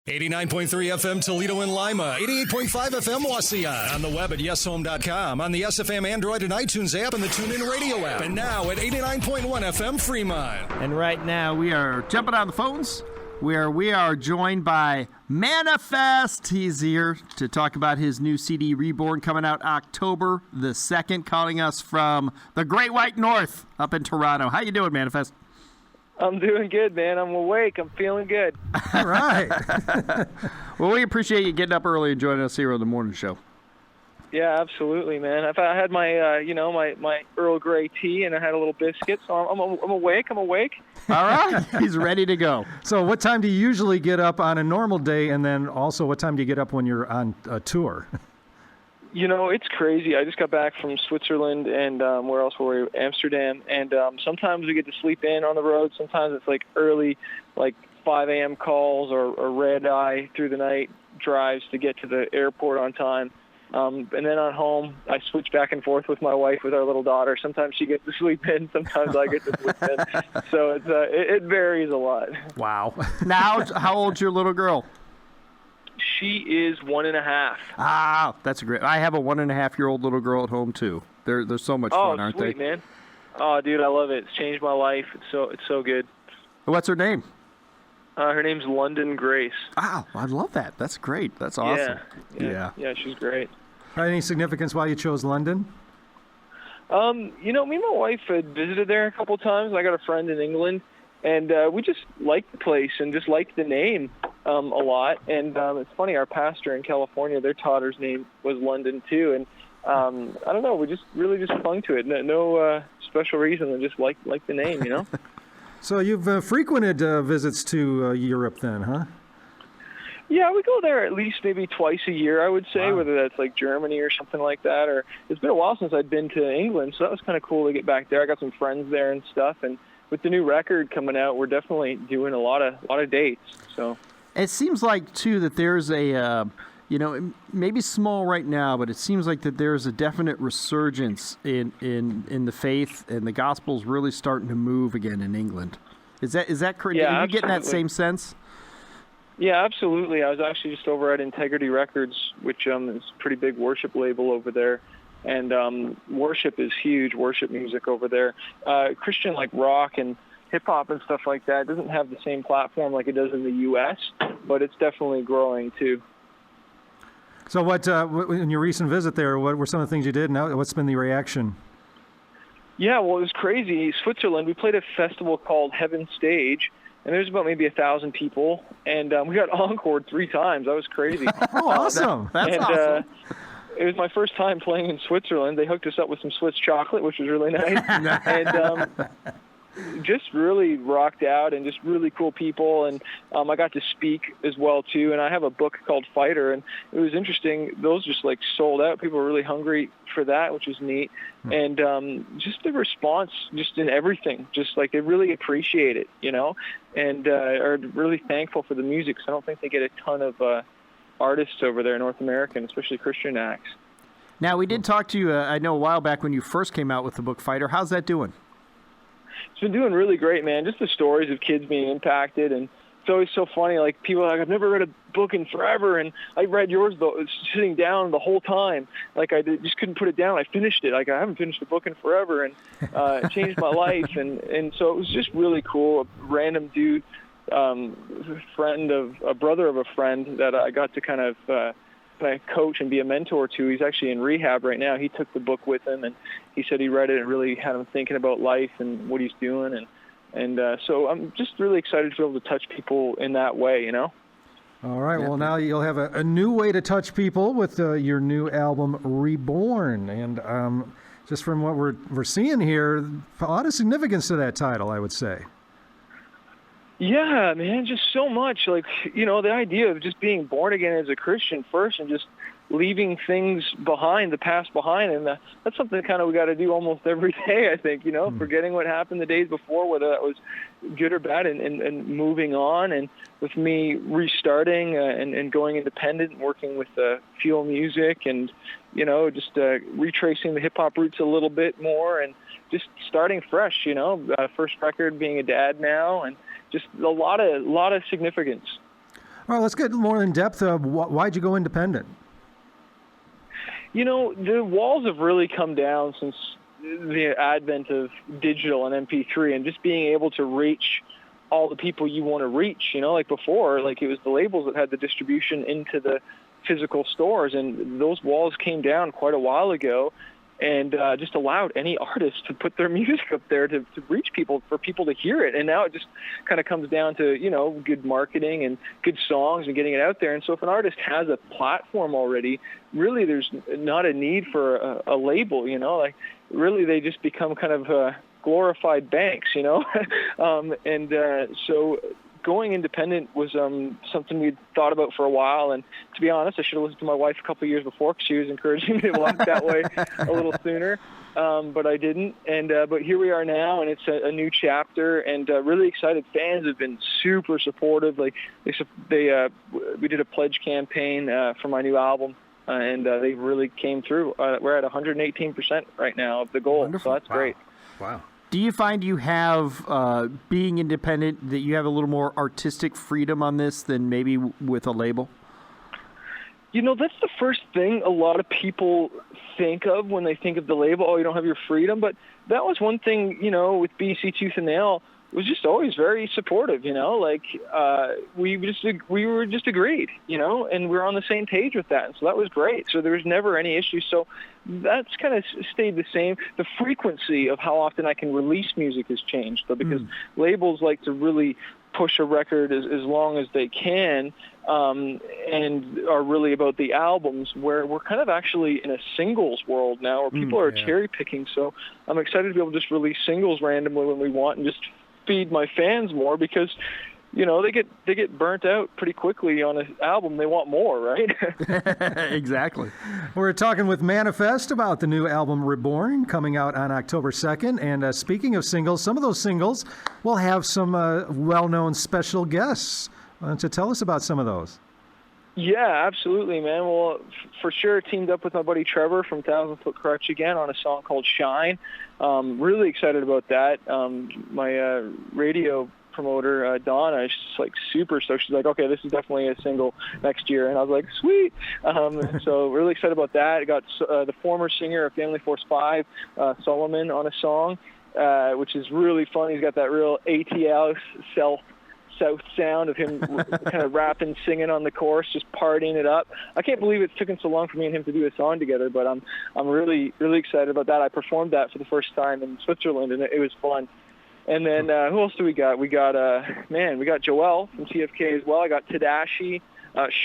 89.3 FM Toledo and Lima, 88.5 FM Wasia, on the web at yeshome.com, on the SFM Android and iTunes app, and the TuneIn Radio app, and now at 89.1 FM Fremont. And right now we are jumping on the phones where we are joined by Manafest. He's here to talk about his new CD, Reborn, coming out October the 2nd, calling us from the Great White North up in Toronto. How you doing, Manafest? I'm doing good, man. I'm awake. I'm feeling good. All right. Well, we appreciate you getting up early and joining us here on the morning show. Yeah, absolutely, man. I had my, my Earl Grey tea, and I had a little biscuit, so I'm awake. I'm awake. All right. He's ready to go. So what time do you usually get up on a normal day, and then also what time do you get up when you're on a tour? You know, it's crazy. I just got back from Switzerland, and where else were we? Amsterdam, and sometimes we get to sleep in on the road. Sometimes it's like early, like 5 a.m. calls or red eye through the night drives to get to the airport on time. And then on home, I switch back and forth with my wife, with our little daughter. Sometimes she gets to sleep in, sometimes I get to sleep in. So it varies a lot. Wow. Now, how old's your little girl? She is 1.5. Ah, that's great. I have a 1.5-year-old little girl at home too. They're so much fun, aren't sweet, they? Man. Oh, dude, I love it. It's changed my life. It's so good. What's her name? Her name's London Grace. Ah, I love that. That's great. That's awesome. Yeah, she's great. Any significance why you chose London? Me and my wife had visited there a couple times. I got a friend in England, and we just liked the place and just liked the name a lot. And it's funny, our pastor in California, their daughter's name was London too. And I don't know, we just really clung to it. No special reason, than just like the name, you know. So you've frequented visits to Europe then, huh? Yeah, we go there at least maybe twice a year, I would say, whether that's like Germany or something like that. Or it's been a while since I'd been to England, so that was kind of cool to get back there. I got some friends there and stuff, and with the new record coming out, we're definitely doing a lot of dates. So it seems like too that there's a maybe small right now, but it seems like that there's a definite resurgence in the faith, and the gospel's really starting to move again in England. Is that correct? Yeah, Are you absolutely. getting that same sense? Yeah, absolutely. I was actually just over at Integrity Records, which is a pretty big worship label over there. And worship is huge, worship music over there. Christian, like rock and hip-hop and stuff like that, doesn't have the same platform like it does in the U.S., but it's definitely growing too. So what, in your recent visit there, what were some of the things you did, and what's been the reaction? Yeah, well, it was crazy. Switzerland, we played a festival called Heaven Stage, and there's about maybe 1,000 people, and we got encored 3 times. That was crazy. Oh, awesome. That's awesome. It was my first time playing in Switzerland. They hooked us up with some Swiss chocolate, which was really nice. And just really rocked out, and just really cool people. And I got to speak as well, too. And I have a book called Fighter, and it was interesting. Those just, like, sold out. People were really hungry for that, which was neat. And just the response, just in everything, just like they really appreciate it, you know, and are really thankful for the music. So I don't think they get a ton of artists over there in North America, and especially Christian acts. Now, we did talk to you, I know, a while back when you first came out with the book Fighter. How's that doing? It's been doing really great, man. Just the stories of kids being impacted, and it's always so funny. Like, people are like, I've never read a book in forever, and I read yours, though, sitting down the whole time. Like, just couldn't put it down. I finished it. Like, I haven't finished a book in forever, and it changed my life. And so it was just really cool. A random dude, a brother of a friend that I got to kind of coach and be a mentor to. He's actually in rehab right now. He took the book with him, and he said he read it and really had him thinking about life and what he's doing. And so I'm just really excited to be able to touch people in that way, you know? All right. Well, now you'll have a new way to touch people with your new album, Reborn. And just from what we're seeing here, a lot of significance to that title, I would say. Yeah, man, just so much. Like, you know, the idea of just being born again as a Christian first, and just leaving things behind, the past behind. And that's something kind of we got to do almost every day, I think, you know, forgetting what happened the days before, whether that was good or bad, and moving on. And with me restarting and going independent and working with Fuel Music, and, you know, just retracing the hip-hop roots a little bit more, and just starting fresh, you know, first record, being a dad now, and just a lot of significance. All right, let's get more in depth. Why'd you go independent? The walls have really come down since the advent of digital and MP3, and just being able to reach all the people you want to reach. Like before, like it was the labels that had the distribution into the physical stores, and those walls came down quite a while ago, and just allowed any artist to put their music up there to reach people, for people to hear it. And now it just kind of comes down to, good marketing and good songs and getting it out there. And so if an artist has a platform already, really there's not a need for a label, like really they just become kind of glorified banks, so going independent was something we'd thought about for a while. And to be honest, I should have listened to my wife a couple of years before, because she was encouraging me to walk that way a little sooner. But I didn't. And but here we are now, and it's a new chapter, and really excited. Fans have been super supportive. Like we did a pledge campaign for my new album, and they really came through. We're at 118% right now of the goal. Wonderful. So that's great. Wow. Do you find you have, being independent, that you have a little more artistic freedom on this than maybe with a label? That's the first thing a lot of people think of when they think of the label. Oh, you don't have your freedom. But that was one thing, with BC Tooth and Nail, was just always very supportive, like we were just agreed, and we're on the same page with that. And so that was great. So there was never any issue. So that's kind of stayed the same. The frequency of how often I can release music has changed, though, because labels like to really push a record as long as they can, and are really about the albums, where we're kind of actually in a singles world now, where people are cherry picking. So I'm excited to be able to just release singles randomly when we want, and just feed my fans more, because they get burnt out pretty quickly on an album. They want more, right? Exactly. We're talking with Manafest about the new album Reborn, coming out on October 2nd. And speaking of singles, some of those singles will have some well-known special guests. Why don't you tell us about some of those? Yeah, absolutely, man. Well, for sure, teamed up with my buddy Trevor from 1,000 Foot Crutch again on a song called Shine. Really excited about that. My radio promoter, Donna, is just like super stoked. She's like, okay, this is definitely a single next year. And I was like, sweet. So really excited about that. I got the former singer of Family Force 5, Solomon, on a song, which is really fun. He's got that real ATL South sound of him kind of rapping, singing on the chorus, just partying it up. I can't believe it's taken so long for me and him to do a song together, but I'm really, really excited about that. I performed that for the first time in Switzerland, and it was fun. And then who else do we got? We got Joel from TFK as well. I got Tadashi,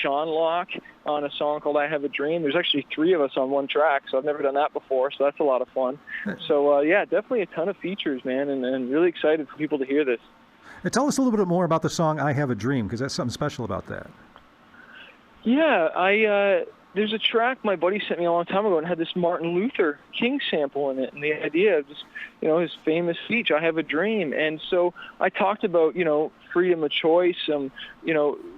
Sean Locke on a song called I Have a Dream. There's actually 3 of us on one track, so I've never done that before, so that's a lot of fun. So, definitely a ton of features, man, and really excited for people to hear this. Tell us a little bit more about the song I Have a Dream, because that's something special about that. Yeah, there's a track my buddy sent me a long time ago, and had this Martin Luther King sample in it, and the idea of just, his famous speech, I have a dream. And so I talked about, freedom of choice,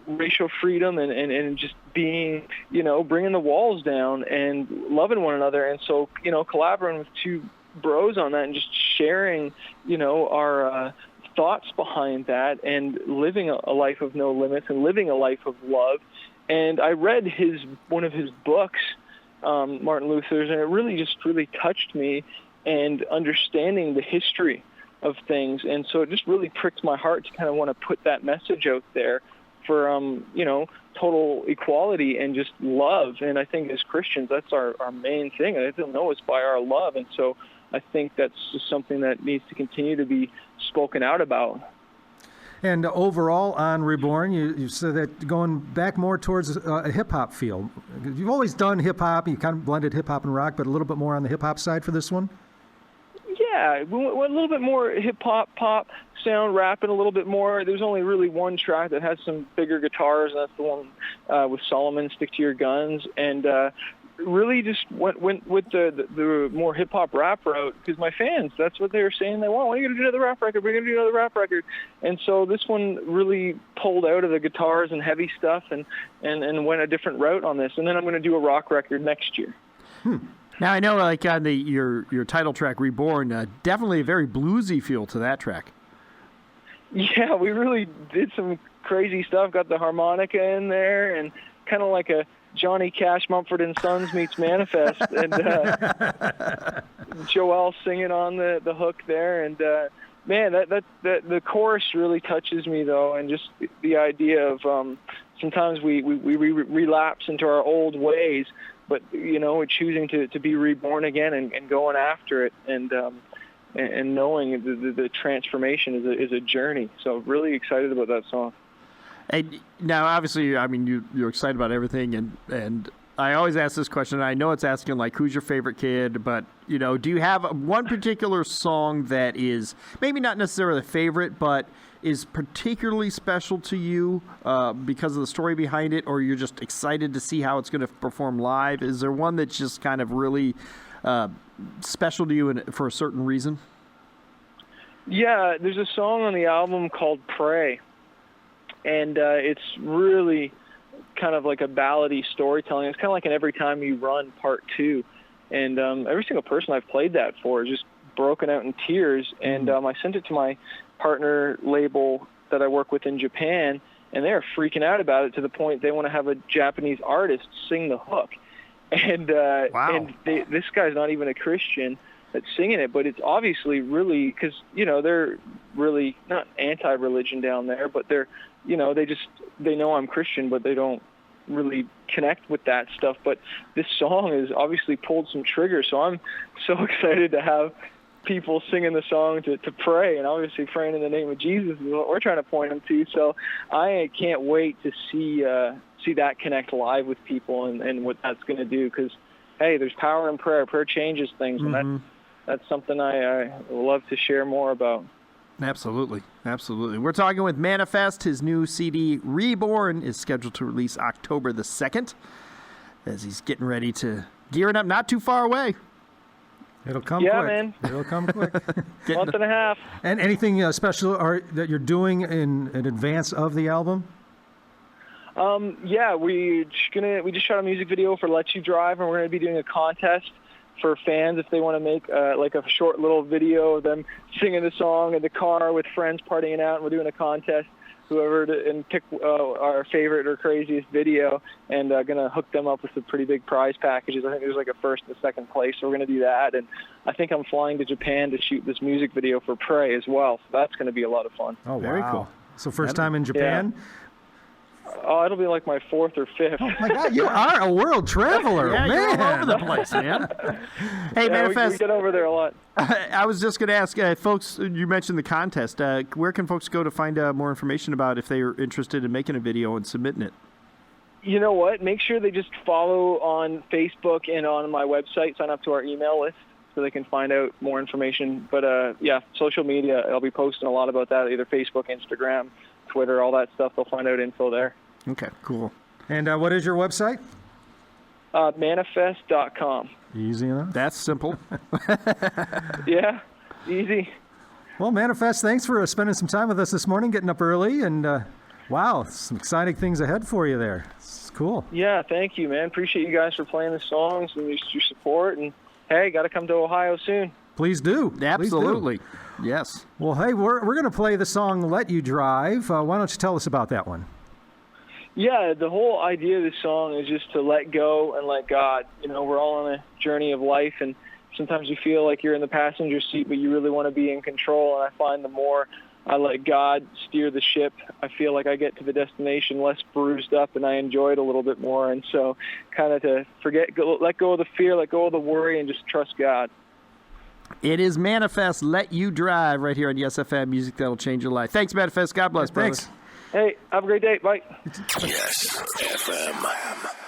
racial freedom, and just being, bringing the walls down and loving one another. And so, collaborating with 2 bros on that, and just sharing, our thoughts behind that, and living a life of no limits, and living a life of love. And I read one of his books, Martin Luther's, and it really touched me, and understanding the history of things. And so it just really pricked my heart to kind of want to put that message out there for, total equality and just love. And I think as Christians, that's our main thing. I don't know, it's by our love. And so I think that's just something that needs to continue to be spoken out about. And overall on Reborn, you said that going back more towards a hip-hop feel. You've always done hip-hop. You kind of blended hip-hop and rock, but a little bit more on the hip-hop side for this one? Yeah, we went a little bit more hip-hop, pop sound, rapping a little bit more. There's only really one track that has some bigger guitars, and that's the one with Solomon, Stick to Your Guns. And really just went with the more hip-hop rap route, because my fans, that's what they were saying they want. When are you going to do another rap record? We're going to do another rap record. And so this one really pulled out of the guitars and heavy stuff and went a different route on this. And then I'm going to do a rock record next year. Now, I know, like, on your title track, Reborn, definitely a very bluesy feel to that track. Yeah, we really did some crazy stuff. Got the harmonica in there, and kind of like a Johnny Cash, Mumford and Sons meets Manafest, and Joel singing on the hook there, and man, that the chorus really touches me though, and just the idea of sometimes we relapse into our old ways, but we're choosing to be reborn again and going after it, and knowing the transformation is a journey. So really excited about that song. And now, obviously, I mean, you're excited about everything, and I always ask this question. I know it's asking, like, who's your favorite kid, but, do you have one particular song that is maybe not necessarily a favorite, but is particularly special to you because of the story behind it, or you're just excited to see how it's going to perform live? Is there one that's just kind of really special to you for a certain reason? Yeah, there's a song on the album called Pray. And it's really kind of like a ballady storytelling. It's kind of like an Every Time You Run Part 2. And every single person I've played that for is just broken out in tears. And I sent it to my partner label that I work with in Japan, and they're freaking out about it to the point they want to have a Japanese artist sing the hook. And, wow. And this guy's not even a Christian that's singing it, but it's obviously really, because, they're really not anti-religion down there, but they're, they know I'm Christian, but they don't really connect with that stuff. But this song has obviously pulled some triggers, so I'm so excited to have people singing the song to pray, and obviously praying in the name of Jesus is what we're trying to point them to. So I can't wait to see that connect live with people and what that's going to do, because, hey, there's power in prayer. Prayer changes things, and that's something I love to share more about. Absolutely. We're talking with Manafest. His new CD, Reborn, is scheduled to release October the 2nd, as he's getting ready to gear it up not too far away. It'll come quick. Yeah, man. It'll come quick. Month and a half. And anything special that you're doing in advance of the album? Yeah, we just shot a music video for Let You Drive, and we're going to be doing a contest for fans if they want to make like a short little video of them singing the song in the car with friends partying out, and we're doing a contest, whoever and pick our favorite or craziest video, and going to hook them up with some pretty big prize packages. I think there's like a first and a second place, so we're going to do that. And I think I'm flying to Japan to shoot this music video for Pray as well, so that's going to be a lot of fun. Oh, very cool. So first time in Japan? Yeah. Oh, it'll be like my fourth or fifth. Oh my God, you are a world traveler, yeah, man! You're all over the place, man. Hey, yeah, Manafest. we get over there a lot. I was just going to ask, folks. You mentioned the contest. Where can folks go to find more information about if they are interested in making a video and submitting it? You know what? Make sure they just follow on Facebook and on my website. Sign up to our email list so they can find out more information. But yeah, social media. I'll be posting a lot about that. Either Facebook, Instagram, Twitter, all that stuff. They'll find out info there. Okay, cool. And what is your website? Manafest.com. Easy enough. That's simple. Yeah, easy. Well, Manafest, thanks for spending some time with us this morning, getting up early, and wow, some exciting things ahead for you there. It's cool. Yeah, thank you, man. Appreciate you guys for playing the songs and your support. And hey, got to come to Ohio soon. Please do. Absolutely. Please do. Yes. Well, hey, we're going to play the song Let You Drive. Why don't you tell us about that one? Yeah, the whole idea of this song is just to let go and let God. We're all on a journey of life, and sometimes you feel like you're in the passenger seat, but you really want to be in control. And I find the more I let God steer the ship, I feel like I get to the destination less bruised up, and I enjoy it a little bit more. And so kind of to let go of the fear, let go of the worry, and just trust God. It is Manafest, Let You Drive, right here on Yes FM, music that'll change your life. Thanks, Manafest. God bless, brother. Thanks. Hey, have a great day. Bye. Yes FM.